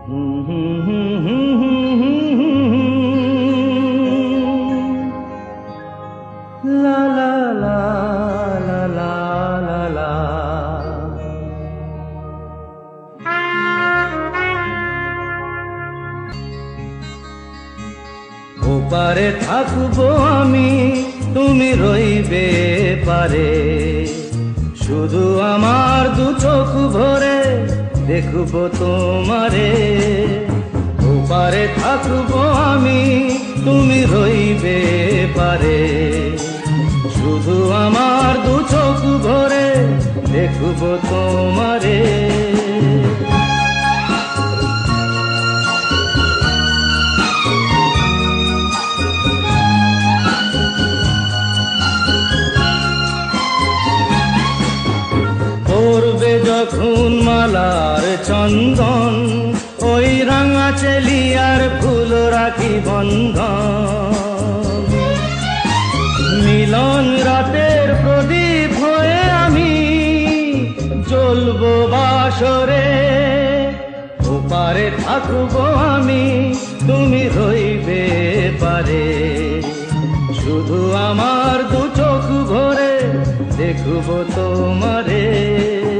লা লা লা লা লা লা লা। ওপারে থাকবো আমি, তুমি রইবে পারে, শুধু আমার দু চোখ ভরে দেখবো তোমারে। ওপারে থাকবো আমি, তুমি রইবে পারে, শুধু আমার দু চোখ ভরে দেখবো তোমারে। পড়বে যখন মালার চন্দন, ওই রাঙা চেলিয়ার ফুল রাখি বন্ধন। মিলন রাতের প্রদীপ হয়ে আমি জ্বলবো বাসরে। ওপারে থাকবো আমি, তুমি রইবে পারে, শুধু আমার দু চোখ ভরে দেখবো তোমারে।